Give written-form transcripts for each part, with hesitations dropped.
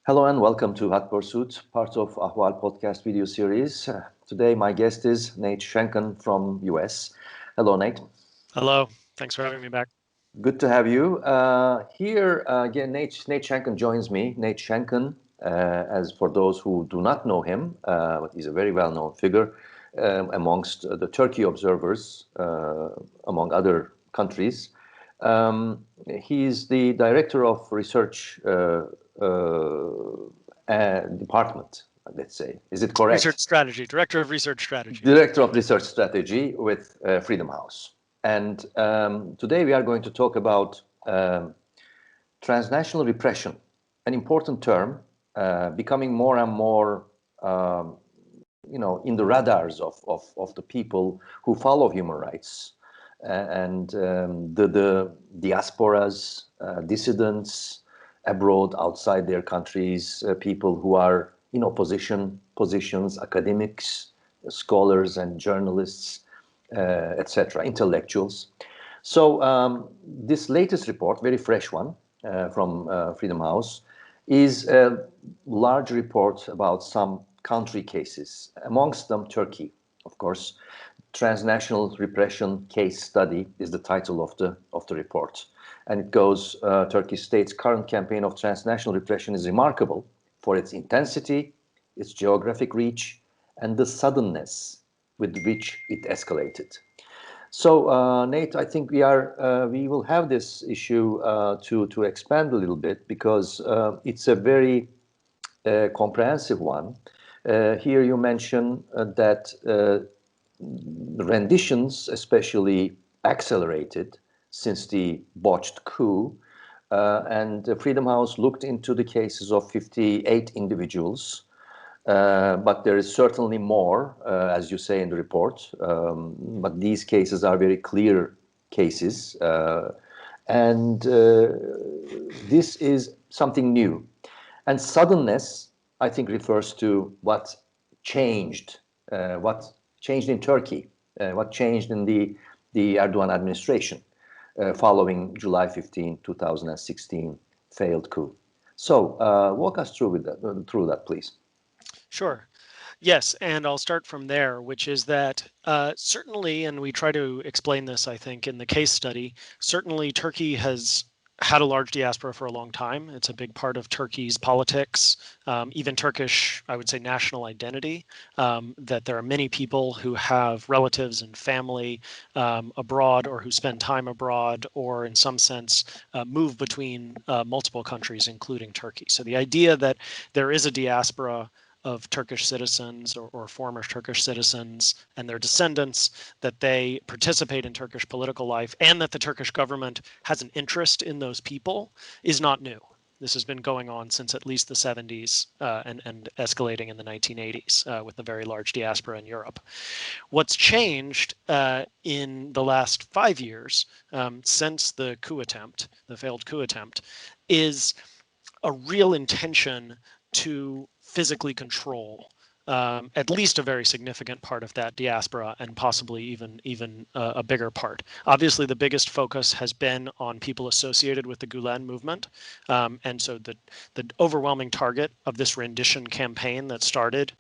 Hello and welcome to Hot Pursuit, part of Ahval podcast video series. Today my guest is Nate Schenkkan from US. Hello, Nate. Hello. Thanks for having me back. Good to have you. Here again, Nate Schenkkan joins me. Nate Schenkkan, as for those who do not know him, but he's a very well-known figure amongst the Turkey observers, among other countries. He's the director of research department, let's say. Is it correct? Research strategy, director of research strategy. Director of research strategy with Freedom House. And today we are going to talk about transnational repression, an important term becoming more and more, in the radars of the people who follow human rights and the diasporas, dissidents abroad, outside their countries, people who are in opposition positions, academics, scholars and journalists, etc., intellectuals. So this latest report, very fresh one from Freedom House, is a large report about some country cases, amongst them Turkey, of course. Transnational Repression Case Study is the title of the report. And it goes, Turkey state's current campaign of transnational repression is remarkable for its intensity, its geographic reach, and the suddenness with which it escalated. So, Nate, I think we will have this issue to expand a little bit because it's a very comprehensive one. Here you mention that renditions especially accelerated since the botched coup, and Freedom House looked into the cases of 58 individuals, but there is certainly more, as you say in the report, but these cases are very clear cases, and this is something new. And suddenness, I think, refers to what changed in Turkey, what changed in the Erdogan administration following July 15, 2016 failed coup. So walk us through that, please. Sure. Yes, and I'll start from there, which is that certainly, and we try to explain this, I think, in the case study, certainly Turkey has had a large diaspora for a long time. It's a big part of Turkey's politics, even Turkish, I would say, national identity, that there are many people who have relatives and family abroad or who spend time abroad or in some sense move between multiple countries, including Turkey. So the idea that there is a diaspora of Turkish citizens or former Turkish citizens and their descendants, that they participate in Turkish political life and that the Turkish government has an interest in those people is not new. This has been going on since at least the 70s and escalating in the 1980s with a very large diaspora in Europe. What's changed in the last 5 years since the failed coup attempt, is a real intention to physically control at least a very significant part of that diaspora, and possibly even a bigger part. Obviously, the biggest focus has been on people associated with the Gulen movement, and so the overwhelming target of this rendition campaign that started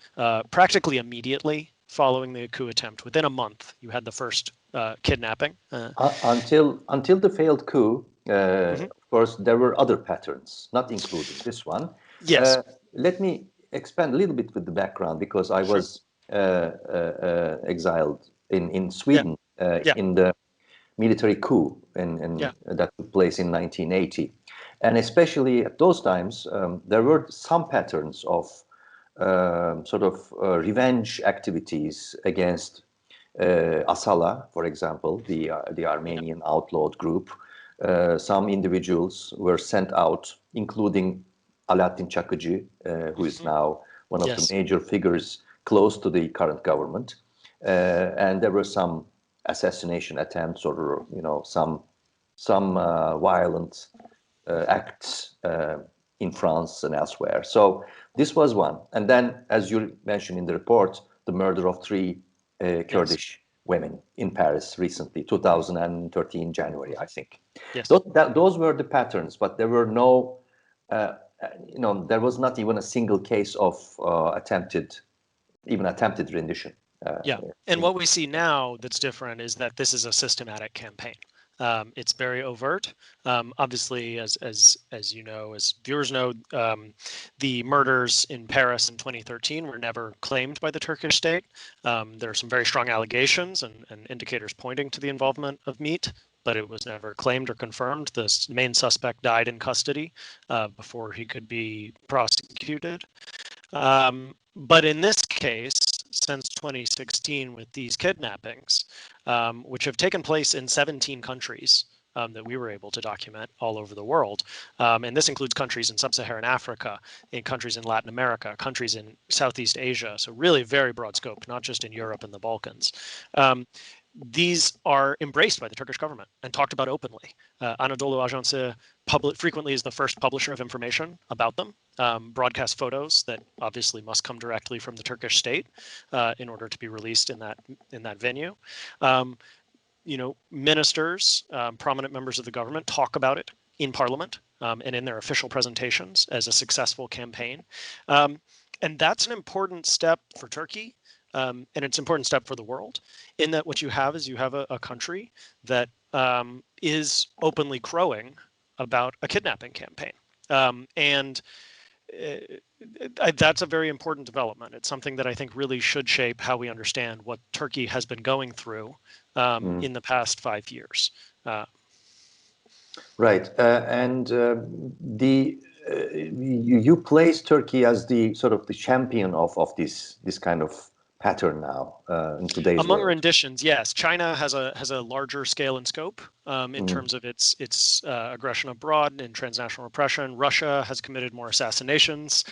practically immediately following the coup attempt. Within a month, you had the first kidnapping. Until the failed coup, of course, there were other patterns, not including this one. Yes. Let me expand a little bit with the background, because I Sure. was exiled in Yeah. Sweden Yeah. in the military coup Yeah. that took place in 1980. And especially at those times, there were some patterns of revenge activities against Asala, for example, the Armenian outlawed group. Some individuals were sent out, including Alaaddin Çakıcı, who is now one of the Yes. major figures close to the current government. And there were some assassination attempts, or some violent acts in France and elsewhere. So this was one. And then, as you mentioned in the report, the murder of 3 Kurdish women in Paris recently, 2013 January, I think. Yes. Those were the patterns, but there were no there was not even a single case of attempted rendition. Yeah, and what we see now that's different is that this is a systematic campaign. It's very overt. Obviously, as you know, as viewers know, the murders in Paris in 2013 were never claimed by the Turkish state. There are some very strong allegations and indicators pointing to the involvement of MIT, but it was never claimed or confirmed. The main suspect died in custody before he could be prosecuted. But in this case, since 2016, with these kidnappings, which have taken place in 17 countries that we were able to document all over the world, and this includes countries in sub-Saharan Africa, in countries in Latin America, countries in Southeast Asia, so really very broad scope, not just in Europe and the Balkans. These are embraced by the Turkish government and talked about openly. Anadolu Ajansı frequently is the first publisher of information about them, broadcast photos that obviously must come directly from the Turkish state in order to be released in that venue. Ministers, prominent members of the government talk about it in parliament and in their official presentations as a successful campaign. And that's an important step for Turkey. And it's an important step for the world, in that what you have is a country that is openly crowing about a kidnapping campaign. That's a very important development. It's something that I think really should shape how we understand what Turkey has been going through in the past 5 years. Right. And you place Turkey as the sort of the champion of this kind of pattern now in today's Among world. renditions, yes, China has a larger scale and scope in terms of its aggression abroad and transnational repression. Russia has committed more assassinations.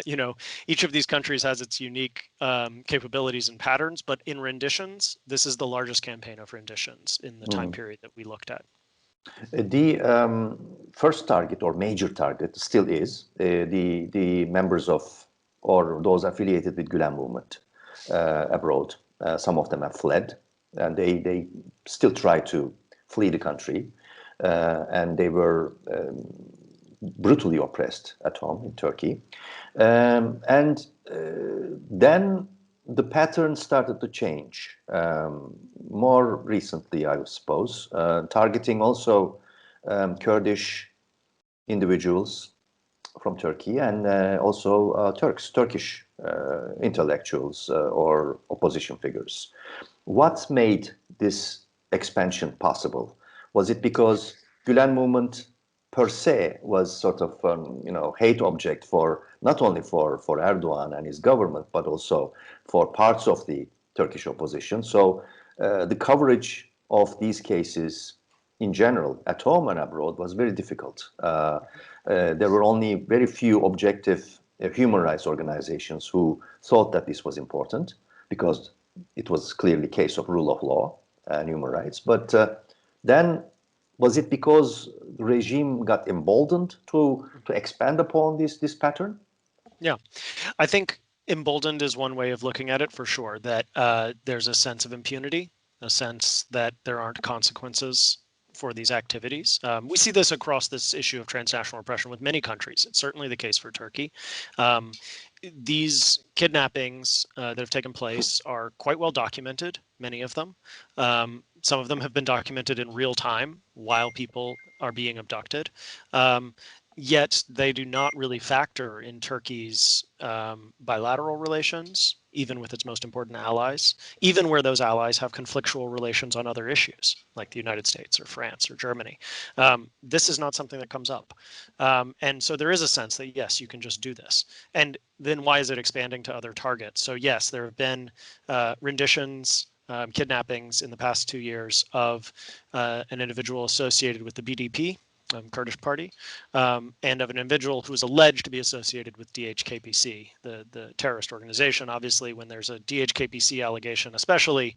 Each of these countries has its unique capabilities and patterns, but in renditions, this is the largest campaign of renditions in the time period that we looked at. The first target or major target still is the members of or those affiliated with Gülen movement abroad. Some of them have fled, and they still try to flee the country, and they were brutally oppressed at home in Turkey. And then the pattern started to change more recently, I suppose, targeting also Kurdish individuals from Turkey and also Turkish intellectuals or opposition figures. What made this expansion possible? Was it because Gülen movement per se was sort of hate object for not only for Erdogan and his government, but also for parts of the Turkish opposition? So the coverage of these cases in general, at home and abroad, was very difficult. There were only very few objective human rights organizations who thought that this was important, because it was clearly a case of rule of law and human rights. But then, was it because the regime got emboldened to expand upon this pattern? Yeah, I think emboldened is one way of looking at it, for sure, that there's a sense of impunity, a sense that there aren't consequences for these activities. We see this across this issue of transnational repression with many countries. It's certainly the case for Turkey. These kidnappings that have taken place are quite well documented, many of them. Some of them have been documented in real time while people are being abducted. Yet they do not really factor in Turkey's bilateral relations, even with its most important allies, even where those allies have conflictual relations on other issues, like the United States or France or Germany. This is not something that comes up. And so there is a sense that, yes, you can just do this. And then why is it expanding to other targets? So yes, there have been renditions, kidnappings in the past 2 years of an individual associated with the BDP, Kurdish party, and of an individual who is alleged to be associated with DHKPC, the terrorist organization. Obviously, when there's a DHKPC allegation, especially,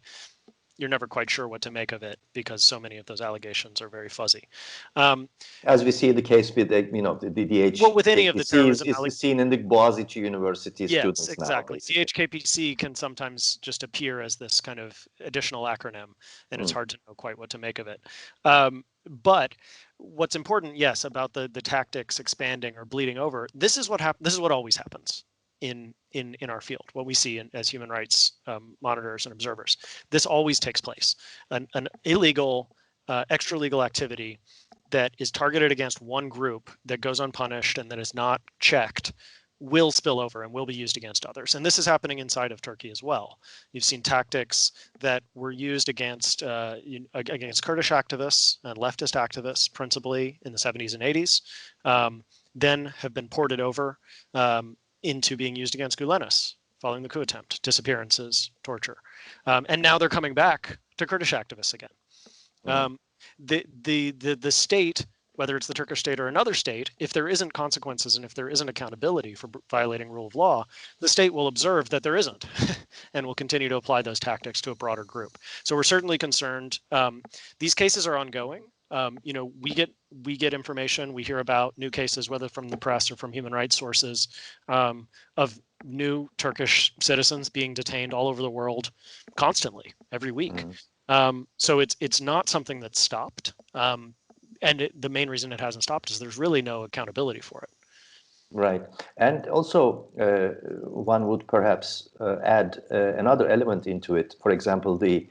you're never quite sure what to make of it, because so many of those allegations are very fuzzy. As we see the case with the DHKPC, well, with any of the terrorism is seen in the Boğaziçi University students exactly. now. DHKPC can sometimes just appear as this kind of additional acronym, and it's hard to know quite what to make of it. but what's important, yes, about the tactics expanding or bleeding over, this is what this is what always happens in our field, what we see as human rights monitors and observers. This always takes place. An illegal, extra legal activity that is targeted against one group that goes unpunished and that is not checked will spill over and will be used against others. And this is happening inside of Turkey as well. You've seen tactics that were used against Kurdish activists and leftist activists, principally in the 70s and 80s, then have been ported over into being used against Gülenists following the coup attempt, disappearances, torture. And now they're coming back to Kurdish activists again. The state, whether it's the Turkish state or another state, if there isn't consequences and if there isn't accountability for violating rule of law, the state will observe that there isn't and will continue to apply those tactics to a broader group. So we're certainly concerned. These cases are ongoing. We get information, we hear about new cases, whether from the press or from human rights sources, of new Turkish citizens being detained all over the world constantly, every week. So it's not something that's stopped. And the main reason it hasn't stopped is there's really no accountability for it. Right. And also, one would perhaps add another element into it. For example, the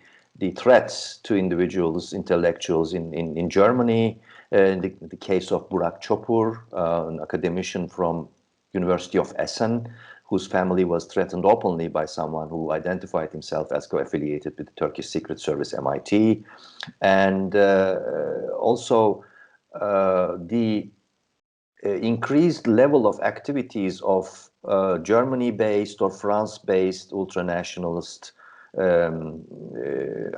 threats to individuals, intellectuals in Germany, in the case of Burak Çopur, an academician from University of Essen, whose family was threatened openly by someone who identified himself as co-affiliated with the Turkish Secret Service, MIT. And also the increased level of activities of Germany-based or France-based ultranationalist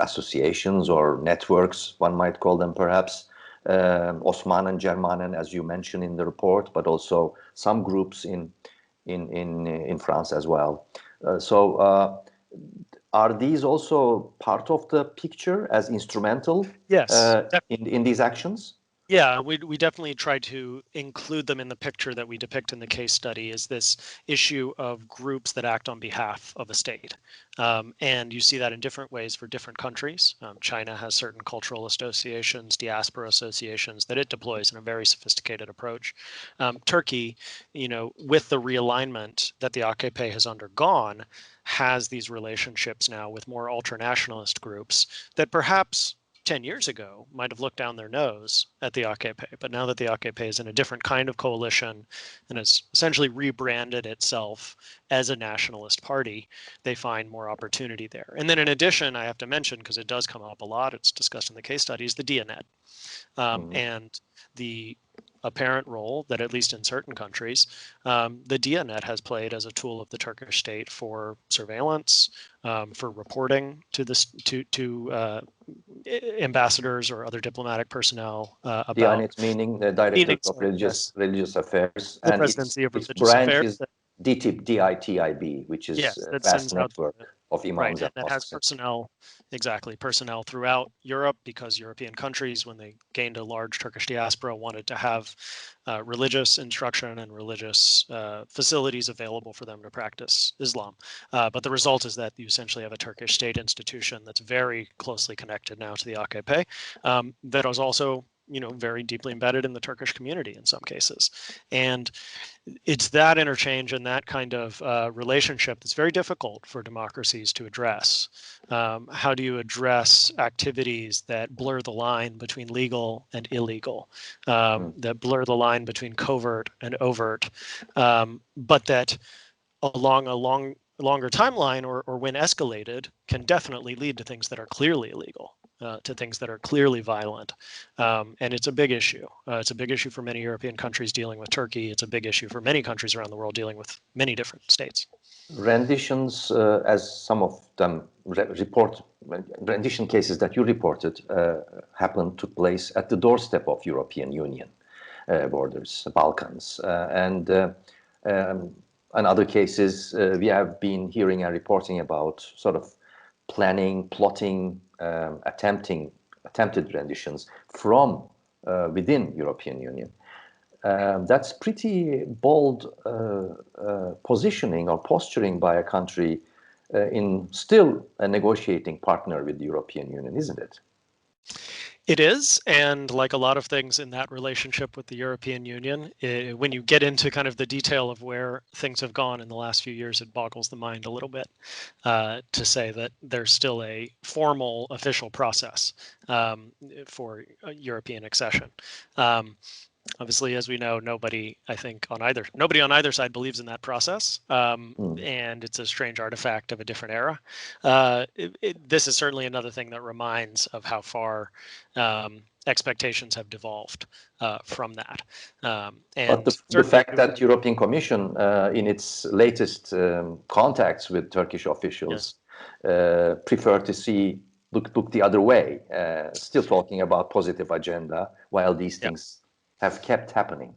associations or networks, one might call them perhaps, Osmanen, Germanen, as you mentioned in the report, but also some groups in France as well. Are these also part of the picture as instrumental in these actions? Yeah, we definitely try to include them in the picture that we depict in the case study, is this issue of groups that act on behalf of a state. And you see that in different ways for different countries. China has certain cultural associations, diaspora associations that it deploys in a very sophisticated approach. Turkey, with the realignment that the AKP has undergone, has these relationships now with more ultranationalist groups that perhaps 10 years ago might have looked down their nose at the AKP, but now that the AKP is in a different kind of coalition and has essentially rebranded itself as a nationalist party, they find more opportunity there. And then in addition, I have to mention, because it does come up a lot, it's discussed in the case studies, the DNet and the apparent role that, at least in certain countries, the DNet has played as a tool of the Turkish state for surveillance, for reporting to ambassadors or other diplomatic personnel about DNet, meaning the Directorate of Religious Affairs, the and Presidency of its Religious branch Affairs. is DITIB, DITIB, which is a vast network of imams and that has personnel throughout Europe, because European countries, when they gained a large Turkish diaspora, wanted to have religious instruction and religious facilities available for them to practice Islam. But the result is that you essentially have a Turkish state institution that's very closely connected now to the AKP, that is also very deeply embedded in the Turkish community in some cases. And it's that interchange and that kind of relationship that's very difficult for democracies to address. How do you address activities that blur the line between legal and illegal, that blur the line between covert and overt, but that along a longer timeline or when escalated can definitely lead to things that are clearly illegal, to things that are clearly violent. And it's a big issue. It's a big issue for many European countries dealing with Turkey. It's a big issue for many countries around the world dealing with many different states. Renditions, as some of them rendition cases that you reported took place at the doorstep of European Union borders, Balkans. And other cases, we have been hearing and reporting about sort of planning, plotting, attempted renditions from within European Union. That's pretty bold positioning or posturing by a country in still a negotiating partner with the European Union, isn't it? It is, and like a lot of things in that relationship with the European Union, when you get into kind of the detail of where things have gone in the last few years, it boggles the mind a little bit to say that there's still a formal official process for European accession. Obviously, as we know, nobody on either side believes in that process, and it's a strange artifact of a different era. This is certainly another thing that reminds of how far expectations have devolved from that. But And the certainly, fact that European Commission, in its latest contacts with Turkish yes, officials, prefer to look the other way, still talking about positive agenda, while these yeah. things have kept happening.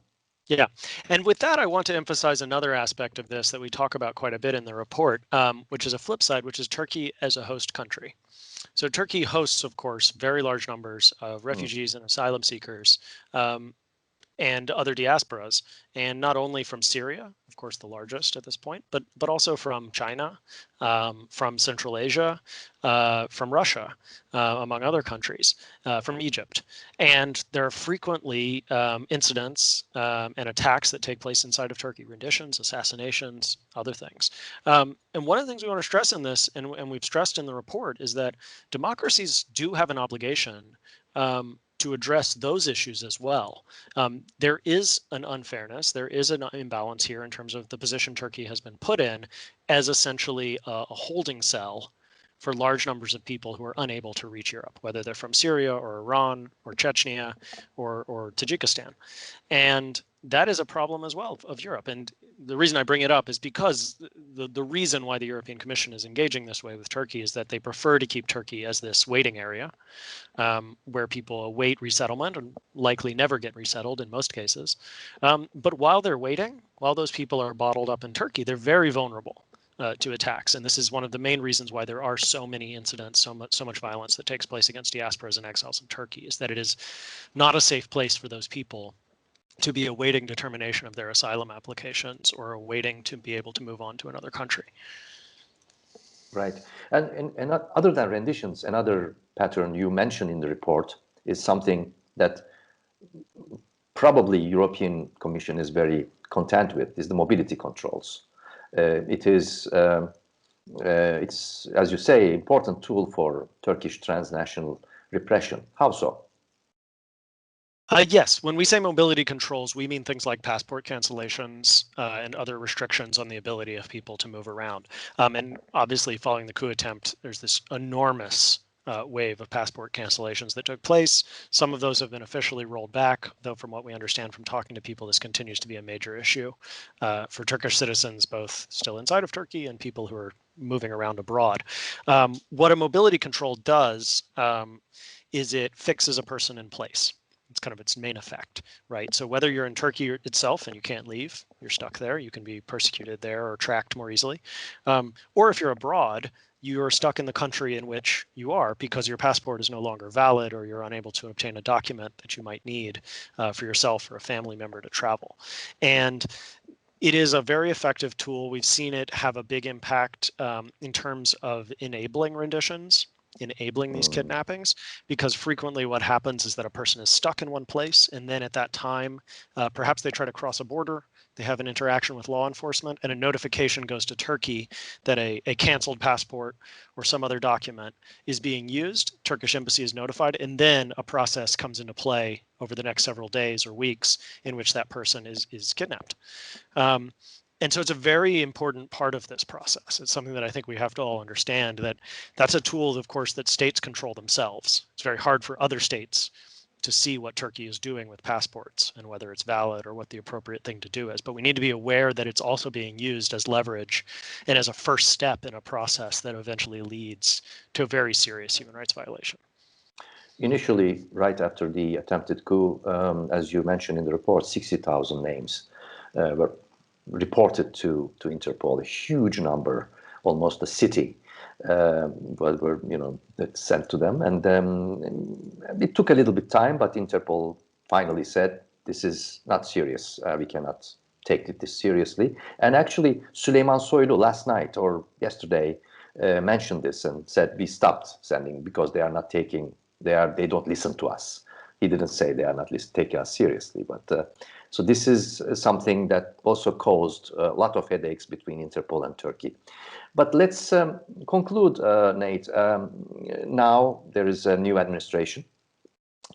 Yeah, and with that, I want to emphasize another aspect of this that we talk about quite a bit in the report, which is a flip side, which is Turkey as a host country. So Turkey hosts, of course, very large numbers of refugees and asylum seekers, and other diasporas, and not only from Syria, of course, the largest at this point, but also from China, from Central Asia, from Russia, among other countries, from Egypt. And there are frequently incidents and attacks that take place inside of Turkey, renditions, assassinations, other things. And one of the things we want to stress in this, and we've stressed in the report, is that democracies do have an obligation to address those issues as well. There is an unfairness, there is an imbalance here in terms of the position Turkey has been put in as essentially a holding cell for large numbers of people who are unable to reach Europe, whether they're from Syria or Iran or Chechnya or Tajikistan. And that is a problem as well of Europe. And the reason I bring it up is because the reason why the European Commission is engaging this way with Turkey is that they prefer to keep Turkey as this waiting area where people await resettlement and likely never get resettled in most cases. But while they're waiting, while those people are bottled up in Turkey, they're very vulnerable to attacks. And this is one of the main reasons why there are so many incidents, so much violence that takes place against diasporas and exiles in Turkey, is that it is not a safe place for those people to be awaiting determination of their asylum applications or awaiting to be able to move on to another country. Right. And other than renditions, another pattern you mentioned in the report is something that probably European Commission is very content with, is the mobility controls. It's, as you say, important tool for Turkish transnational repression. How so? Yes, when we say mobility controls, we mean things like passport cancellations and other restrictions on the ability of people to move around. And obviously, following the coup attempt, there's this enormous wave of passport cancellations that took place. Some of those have been officially rolled back, though from what we understand from talking to people, this continues to be a major issue for Turkish citizens, both still inside of Turkey and people who are moving around abroad. What a mobility control does is it fixes a person in place. It's kind of its main effect, right? So whether you're in Turkey itself and you can't leave, you're stuck there, you can be persecuted there or tracked more easily. Or if you're abroad, you're stuck in the country in which you are because your passport is no longer valid or you're unable to obtain a document that you might need for yourself or a family member to travel. And it is a very effective tool. We've seen it have a big impact in terms of enabling renditions, enabling these kidnappings, because frequently what happens is that a person is stuck in one place, and then at that time, perhaps they try to cross a border, they have an interaction with law enforcement, and a notification goes to Turkey that a canceled passport or some other document is being used. Turkish embassy is notified, and then a process comes into play over the next several days or weeks in which that person is kidnapped. And so it's a very important part of this process. It's something that I think we have to all understand, that that's a tool, of course, that states control themselves. It's very hard for other states to see what Turkey is doing with passports and whether it's valid or what the appropriate thing to do is. But we need to be aware that it's also being used as leverage and as a first step in a process that eventually leads to a very serious human rights violation. Initially, right after the attempted coup, as you mentioned in the report, 60,000 names were reported to Interpol. A huge number, almost a city, were sent to them, and it took a little bit time, but Interpol finally said, "This is not serious. We cannot take this seriously." And actually, Süleyman Soylu last night or yesterday mentioned this and said, "We stopped sending because they are not taking they don't listen to us. He didn't say they are not taking us seriously, but so this is something that also caused a lot of headaches between Interpol and Turkey. But let's conclude, Nate. Now there is a new administration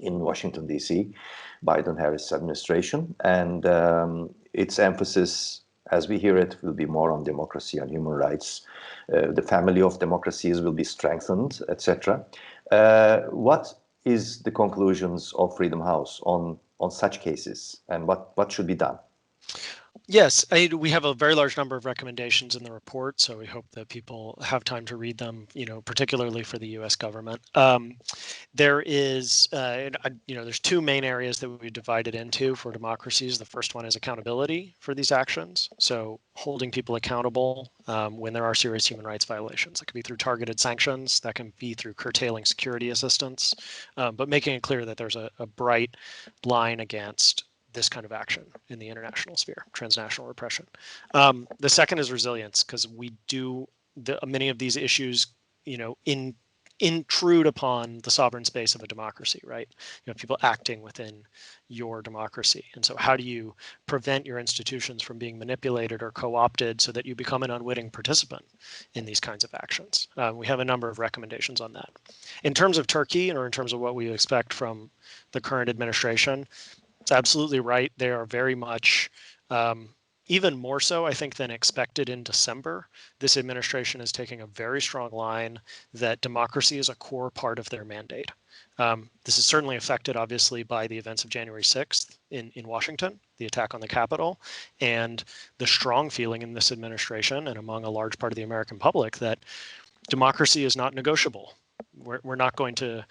in Washington, D.C., Biden-Harris administration, and its emphasis, as we hear it, will be more on democracy and human rights. The family of democracies will be strengthened, etc. What is the conclusions of Freedom House on such cases, and what should be done? Yes, we have a very large number of recommendations in the report, so we hope that people have time to read them, particularly for the U.S. government. There is, there's two main areas that we divided into for democracies. The first one is accountability for these actions. So holding people accountable when there are serious human rights violations. That can be through targeted sanctions. That can be through curtailing security assistance, but making it clear that there's a bright line against this kind of action in the international sphere, transnational repression. The second is resilience, because many of these issues, intrude upon the sovereign space of a democracy, right? People acting within your democracy. And so how do you prevent your institutions from being manipulated or co-opted so that you become an unwitting participant in these kinds of actions? We have a number of recommendations on that. In terms of Turkey, or in terms of what we expect from the current administration, it's absolutely right. They are very much, even more so, I think, than expected in December. This administration is taking a very strong line that democracy is a core part of their mandate. This is certainly affected, obviously, by the events of January 6th in Washington, the attack on the Capitol, and the strong feeling in this administration and among a large part of the American public that democracy is not negotiable. We're not going to,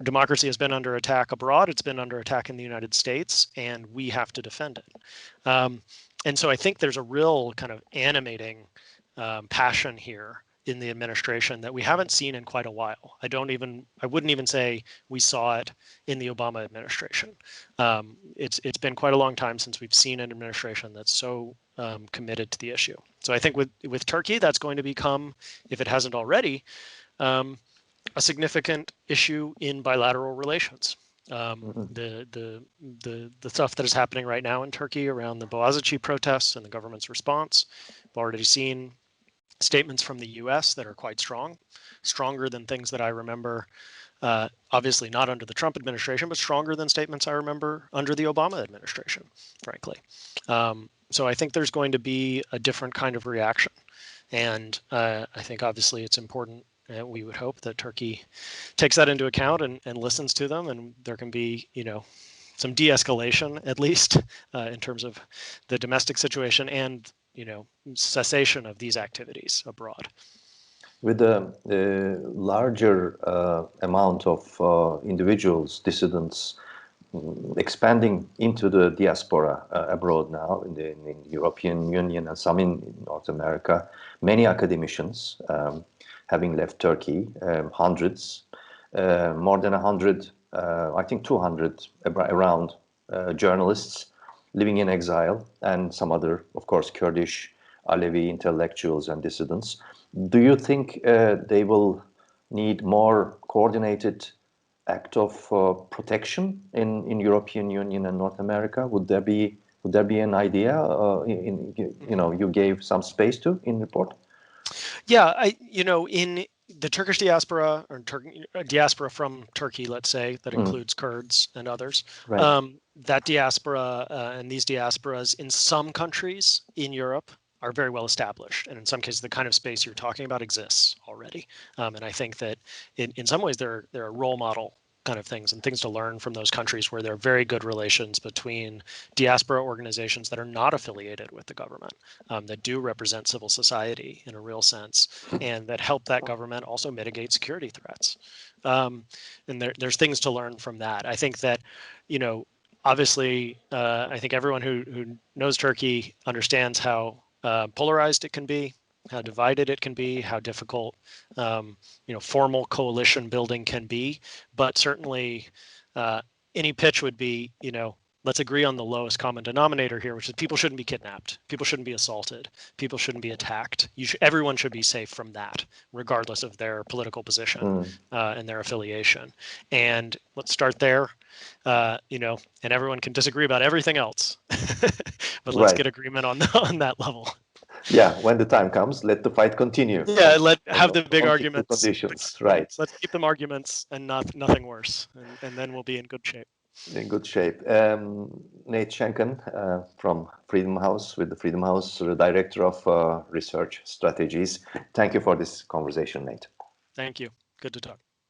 democracy has been under attack abroad, it's been under attack in the United States, and we have to defend it. And so I think there's a real kind of animating passion here in the administration that we haven't seen in quite a while. I wouldn't even say we saw it in the Obama administration. It's been quite a long time since we've seen an administration that's so committed to the issue. So I think with Turkey, that's going to become, if it hasn't already, a significant issue in bilateral relations. The stuff that is happening right now in Turkey around the Boğaziçi protests and the government's response, we've already seen statements from the U.S. that are quite strong, stronger than things that I remember, obviously not under the Trump administration, but stronger than statements I remember under the Obama administration, frankly. So I think there's going to be a different kind of reaction. And I think obviously it's important, we would hope that Turkey takes that into account and listens to them, and there can be, some de-escalation, at least, in terms of the domestic situation and, cessation of these activities abroad. With a larger amount of individuals, dissidents, expanding into the diaspora abroad now in the European Union and some in North America, many academicians having left Turkey, hundreds, more than 100, I think 200 around journalists living in exile, and some other, of course, Kurdish, Alevi intellectuals and dissidents. Do you think they will need more coordinated act of protection in European Union and North America? Would there be an idea? You gave some space to in report. Yeah, in the Turkish diaspora, or diaspora from Turkey, let's say, that includes Kurds and others, right. That diaspora and these diasporas in some countries in Europe are very well established. And in some cases, the kind of space you're talking about exists already. And I think that in some ways, they're a role model kind of things and things to learn from those countries where there are very good relations between diaspora organizations that are not affiliated with the government, that do represent civil society in a real sense, and that help that government also mitigate security threats. And there's things to learn from that. I think that, obviously, I think everyone who knows Turkey understands how polarized it can be, how divided it can be, how difficult, formal coalition building can be. But certainly, any pitch would be, let's agree on the lowest common denominator here, which is people shouldn't be kidnapped, people shouldn't be assaulted, people shouldn't be attacked. Everyone should be safe from that, regardless of their political position and their affiliation. And let's start there, and everyone can disagree about everything else, but let's get agreement on that level. Yeah, when the time comes, let the fight continue. Yeah, have the big arguments. Conditions, right? Let's keep them arguments and nothing worse, and then we'll be in good shape. In good shape. Nate Schenkkan from Freedom House, with the Freedom House, the Director of Research Strategies. Thank you for this conversation, Nate. Thank you. Good to talk.